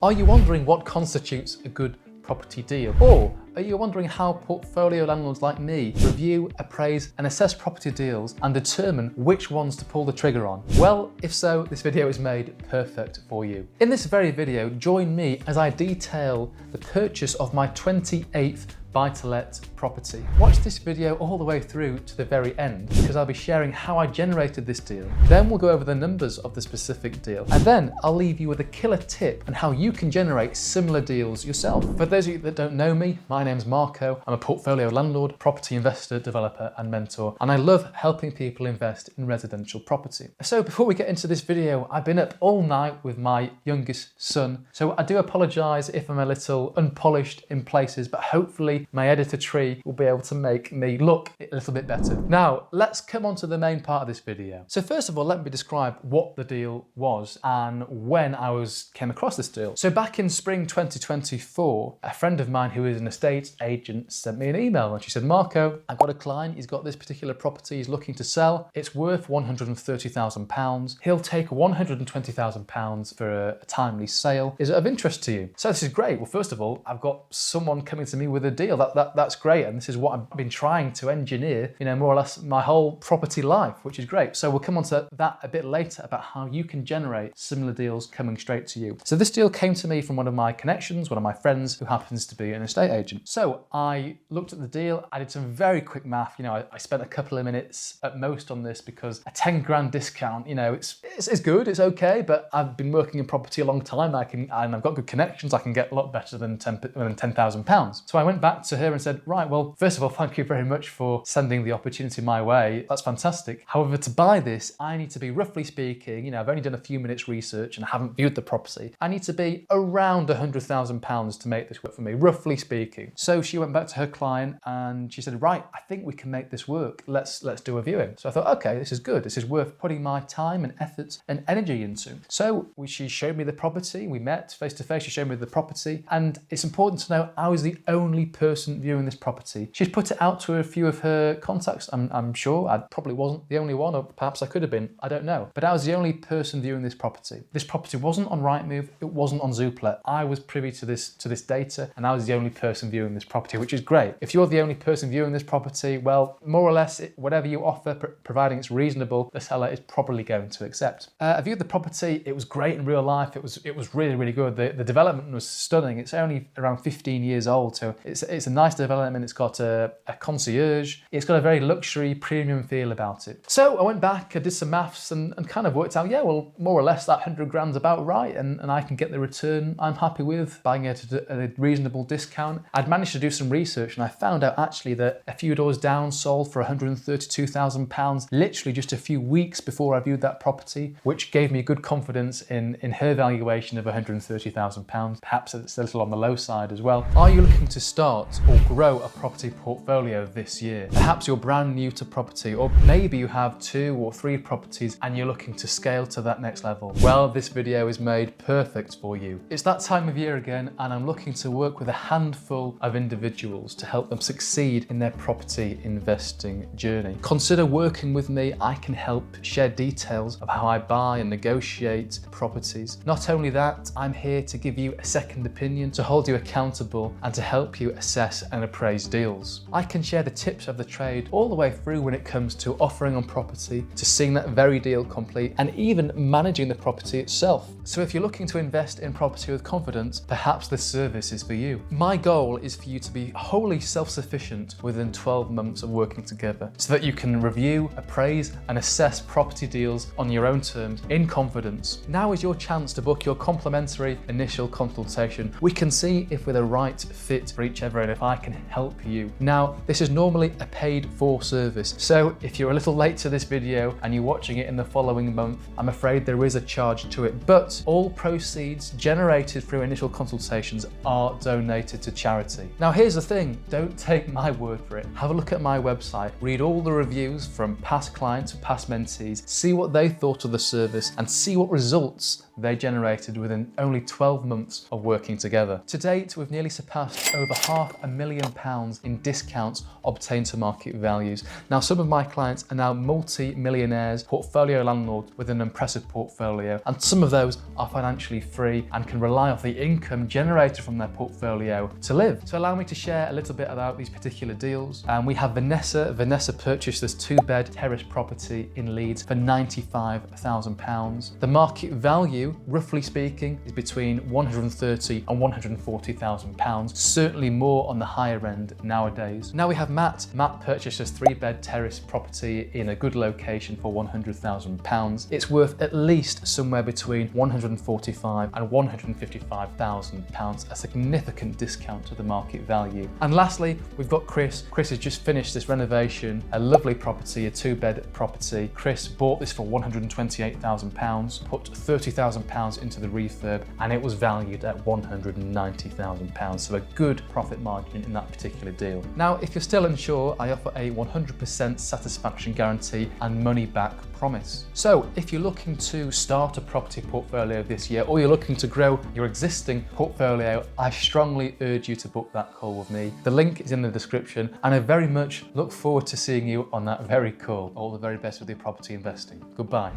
Are you wondering what constitutes a good property deal? Or are you wondering how portfolio landlords like me review, appraise and assess property deals and determine which ones to pull the trigger on? Well, if so, this video is made perfect for you. In this very video, join me as I detail the purchase of my 28th buy-to-let property. Watch this video all the way through to the very end because I'll be sharing how I generated this deal. Then we'll go over the numbers of the specific deal. And then I'll leave you with a killer tip on how you can generate similar deals yourself. For those of you that don't know me, my name's Marco. I'm a portfolio landlord, property investor, developer and mentor. And I love helping people invest in residential property. So before we get into this video, I've been up all night with my youngest son. So I do apologize if I'm a little unpolished in places, but hopefully my editor tree will be able to make me look a little bit better. Now, let's come on to the main part of this video. So first of all, let me describe what the deal was and when I came across this deal. So back in spring 2024, a friend of mine who is an estate agent sent me an email and she said, Marco, I've got a client, he's got this particular property he's looking to sell. It's worth £130,000. He'll take £120,000 for a timely sale. Is it of interest to you? So this is great. Well, first of all, I've got someone coming to me with a deal. That's great. And this is what I've been trying to engineer, more or less my whole property life, which is great. So we'll come on to that a bit later about how you can generate similar deals coming straight to you. So this deal came to me from one of my connections, one of my friends who happens to be an estate agent. So I looked at the deal. I did some very quick math. I spent a couple of minutes at most on this because a 10 grand discount, it's good, it's okay, but I've been working in property a long time. And I've got good connections. I can get a lot better than £10,000. So I went back to her and said, right, well, first of all, thank you very much for sending the opportunity my way. That's fantastic. However, to buy this, I need to be, roughly speaking, I've only done a few minutes research and I haven't viewed the property. I need to be around £100,000 to make this work for me, roughly speaking. So she went back to her client and she said, right, I think we can make this work. Let's do a viewing. So I thought, okay, this is good. This is worth putting my time and effort and energy into. So she showed me the property. We met face to face. She showed me the property. And it's important to know I was the only person viewing this property. She's put it out to a few of her contacts. I'm sure I probably wasn't the only one, or perhaps I could have been. I don't know. But I was the only person viewing this property. This property wasn't on Rightmove. It wasn't on Zoopla. I was privy to this data, and I was the only person viewing this property, which is great. If you're the only person viewing this property, well, more or less, whatever you offer, providing it's reasonable, the seller is probably going to accept. I viewed the property. It was great in real life. It was really, really good. The development was stunning. It's only around 15 years old, so it's a nice development. It's got a concierge. It's got a very luxury premium feel about it. So I went back, I did some maths and kind of worked out, yeah, well, more or less that 100 grand's about right, and I can get the return I'm happy with, buying it at a reasonable discount. I'd managed to do some research and I found out actually that a few doors down sold for £132,000 literally just a few weeks before I viewed that property, which gave me good confidence in her valuation of £130,000. Perhaps it's a little on the low side as well. Are you looking to start or grow a property portfolio this year? Perhaps you're brand new to property, or maybe you have 2 or 3 properties and you're looking to scale to that next level. Well, this video is made perfect for you. It's that time of year again, and I'm looking to work with a handful of individuals to help them succeed in their property investing journey. Consider working with me. I can help share details of how I buy and negotiate properties. Not only that, I'm here to give you a second opinion, to hold you accountable and to help you assess and appraise deals. I can share the tips of the trade all the way through when it comes to offering on property, to seeing that very deal complete, and even managing the property itself. So if you're looking to invest in property with confidence, perhaps this service is for you. My goal is for you to be wholly self-sufficient within 12 months of working together, so that you can review, appraise, and assess property deals on your own terms in confidence. Now is your chance to book your complimentary initial consultation. We can see if we're the right fit for each other and if I can help you. Now, this is normally a paid-for service, so if you're a little late to this video and you're watching it in the following month, I'm afraid there is a charge to it, but all proceeds generated through initial consultations are donated to charity. Now, here's the thing, don't take my word for it. Have a look at my website, read all the reviews from past clients, past mentees, see what they thought of the service and see what results they generated within only 12 months of working together. To date, we've nearly surpassed over £500,000 in discounts obtained to market values. Now, some of my clients are now multi-millionaires, portfolio landlords with an impressive portfolio, and some of those are financially free and can rely off the income generated from their portfolio to live. So allow me to share a little bit about these particular deals. We have Vanessa. Vanessa purchased this 2-bed terrace property in Leeds for £95,000. The market value, roughly speaking, is between £130,000 and £140,000, certainly more on the higher end nowadays. Now we have Matt. Matt purchased this 3-bed terrace property in a good location for £100,000. It's worth at least somewhere between £145,000 and £155,000, a significant discount to the market value. And lastly, we've got Chris. Chris has just finished this renovation, a lovely property, a 2-bed property. Chris bought this for £128,000, put £30,000 into the refurb, and it was valued at £190,000. So a good profit margin in that particular deal. Now, if you're still unsure, I offer a 100% satisfaction guarantee and money back promise. So if you're looking to start a property portfolio this year, or you're looking to grow your existing portfolio, I strongly urge you to book that call with me. The link is in the description, and I very much look forward to seeing you on that very call. All the very best with your property investing. Goodbye.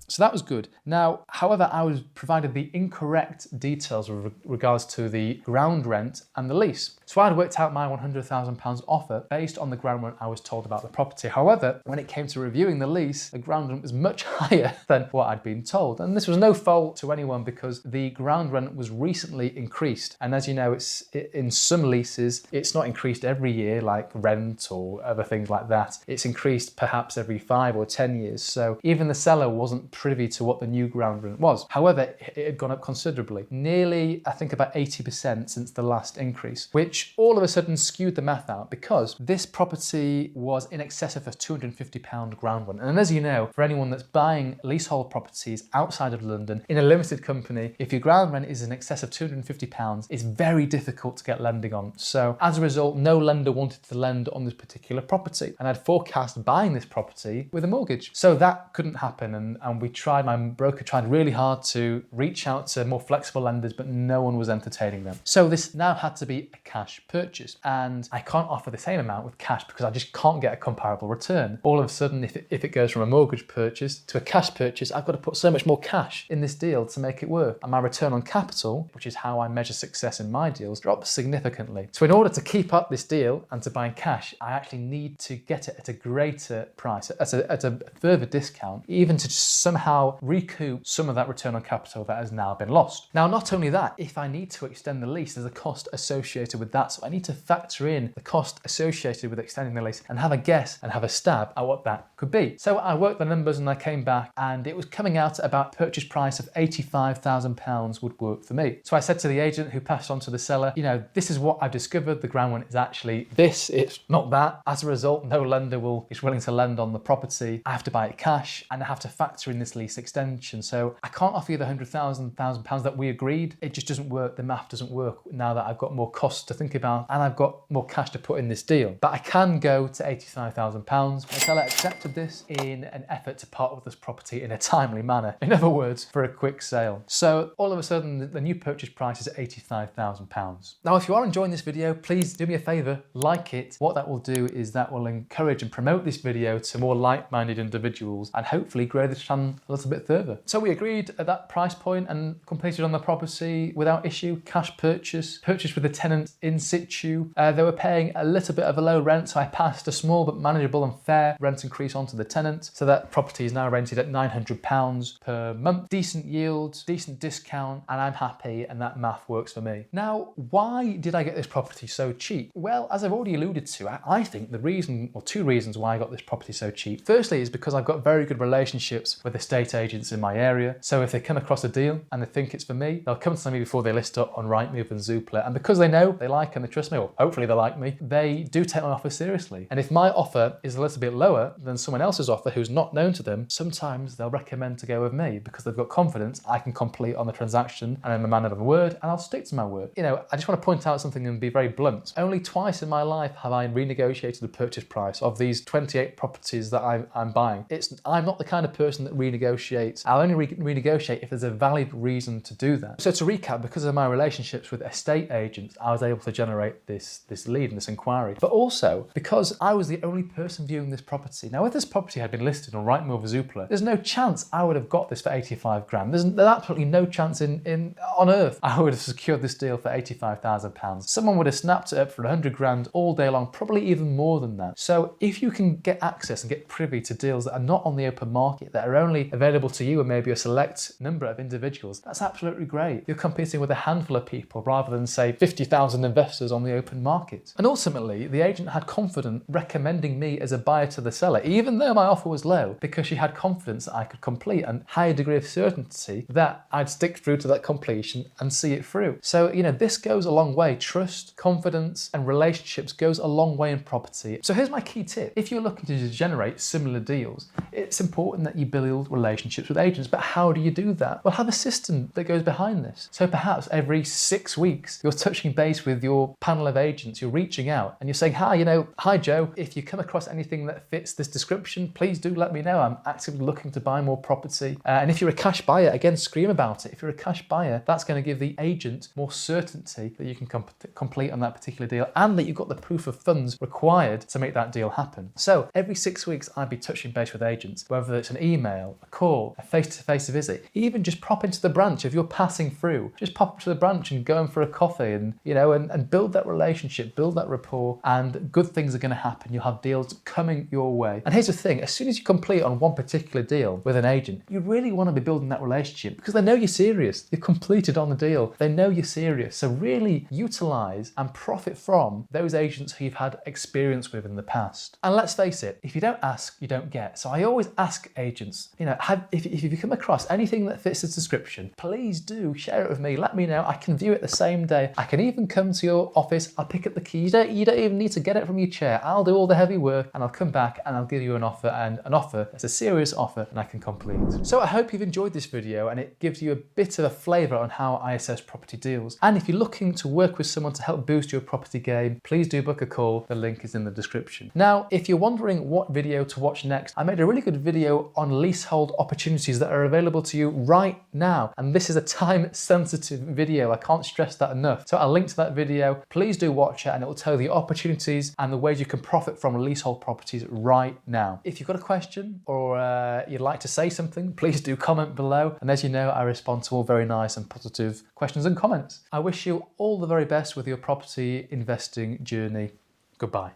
So that was good. Now, however, I was provided the incorrect details with regards to the ground rent and the lease. So I'd worked out my £100,000 offer based on the ground rent I was told about the property. However, when it came to reviewing the lease, the ground rent was much higher than what I'd been told. And this was no fault to anyone because the ground rent was recently increased. And as you know, in some leases, it's not increased every year like rent or other things like that. It's increased perhaps every 5 or 10 years. So even the seller wasn't privy to what the new ground rent was. However, it had gone up considerably, nearly, I think, about 80% since the last increase, which all of a sudden skewed the math out because this property was in excess of a £250 ground rent. And as you know, for anyone that's buying leasehold properties outside of London in a limited company, if your ground rent is in excess of £250, it's very difficult to get lending on. So as a result, no lender wanted to lend on this particular property. And I'd forecast buying this property with a mortgage. So that couldn't happen. And we tried, my broker tried really hard to reach out to more flexible lenders, but no one was entertaining them. So this now had to be a cash purchase. And I can't offer the same amount with cash because I just can't get a comparable return. All of a sudden, if it goes from a mortgage purchase to a cash purchase, I've got to put so much more cash in this deal to make it work. And my return on capital, which is how I measure success in my deals, drops significantly. So in order to keep up this deal and to buy in cash, I actually need to get it at a greater price, at a further discount, even to somehow recoup some of that return on capital that has now been lost. Now, not only that, if I need to extend the lease, there's a cost associated with that. So I need to factor in the cost associated with extending the lease and have a guess and have a stab at what that could be. So I worked the numbers and I came back and it was coming out at about purchase price of £85,000 would work for me. So I said to the agent who passed on to the seller, you know, this is what I've discovered. The ground rent is actually this, it's not that. As a result, no lender is willing to lend on the property. I have to buy it cash and I have to factor in this lease extension. So I can't offer you the £100,000 that we agreed. It just doesn't work. The math doesn't work now that I've got more costs to think about and I've got more cash to put in this deal. But I can go to £85,000. The seller accepted this in an effort to part with this property in a timely manner. In other words, for a quick sale. So all of a sudden, the new purchase price is £85,000. Now, if you are enjoying this video, please do me a favor, like it. What that will do is that will encourage and promote this video to more like-minded individuals and hopefully grow this channel a little bit further. So we agreed at that price point and completed on the property without issue, cash purchase with the tenant in situ. They were paying a little bit of a low rent, so I passed a small but manageable and fair rent increase onto the tenant. So that property is now rented at £900 per month. Decent yield, decent discount, and I'm happy, and that math works for me. Now, why did I get this property so cheap? Well, as I've already alluded to, I think the reason, or two reasons why I got this property so cheap. Firstly is because I've got very good relationships with estate agents in my area. So if they come across a deal and they think it's for me, they'll come to me before they list it on Rightmove and Zoopla. And because they know, they like and they trust me, or hopefully they like me, they do take my offer seriously. And if my offer is a little bit lower than someone else's offer who's not not known to them, sometimes they'll recommend to go with me because they've got confidence I can complete on the transaction and I'm a man of my word and I'll stick to my word. You know, I just want to point out something and be very blunt. Only twice in my life have I renegotiated the purchase price of these 28 properties that I'm buying. I'm not the kind of person that renegotiates. I'll only renegotiate if there's a valid reason to do that. So to recap, because of my relationships with estate agents, I was able to generate this lead and this inquiry. But also because I was the only person viewing this property. Now, if this property had been listed on Rightmove or Zoopla, there's no chance I would have got this for 85 grand. There's absolutely no chance on earth I would have secured this deal for 85,000 pounds. Someone would have snapped it up for 100 grand all day long, probably even more than that. So if you can get access and get privy to deals that are not on the open market, that are only available to you and maybe a select number of individuals, that's absolutely great. You're competing with a handful of people rather than, say, 50,000 investors on the open market. And ultimately, the agent had confidence recommending me as a buyer to the seller, even though my offer was low, because she had confidence that I could complete and higher degree of certainty that I'd stick through to that completion and see it through. So, you know, this goes a long way. Trust, confidence, and relationships goes a long way in property. So here's my key tip. If you're looking to generate similar deals, it's important that you build relationships with agents. But how do you do that? Well, have a system that goes behind this. So perhaps every 6 weeks, you're touching base with your panel of agents, you're reaching out and you're saying, hi Joe, if you come across anything that fits this description, please do let me know. I'm actively looking to buy more property. And if you're a cash buyer, again, scream about it. If you're a cash buyer, that's going to give the agent more certainty that you can complete on that particular deal and that you've got the proof of funds required to make that deal happen. So every 6 weeks, I'd be touching base with agents, whether it's an email, a call, a face-to-face visit, even just pop into the branch if you're passing through. Just pop up to the branch and go in for a coffee and, you know, and build that relationship, build that rapport, and good things are going to happen. You'll have deals coming your way. And here's the thing, as soon as you complete on one particular deal with an agent, you really want to be building that relationship because they know you're serious. You've completed on the deal. They know you're serious. So really utilize and profit from those agents who you've had experience with in the past. And let's face it, if you don't ask, you don't get. So I always ask agents, you know, if you come across anything that fits the description, please do share it with me. Let me know. I can view it the same day. I can even come to your office. I'll pick up the keys. You don't even need to get it from your chair. I'll do all the heavy work and I'll come back and I'll give you an offer, and an offer that's a serious offer and I can complete. So I hope you've enjoyed this video and it gives you a bit of a flavour on how I assess property deals. And if you're looking to work with someone to help boost your property game, please do book a call. The link is in the description. Now, if you're wondering what video to watch next, I made a really good video on leasehold opportunities that are available to you right now. And this is a time-sensitive video. I can't stress that enough. So I'll link to that video. Please do watch it and it will tell you the opportunities and the ways you can profit from leasehold properties right now. If you've got a question or you'd like to say something, please do comment below. And as you know, I respond to all very nice and positive questions and comments. I wish you all the very best with your property investing journey. Goodbye.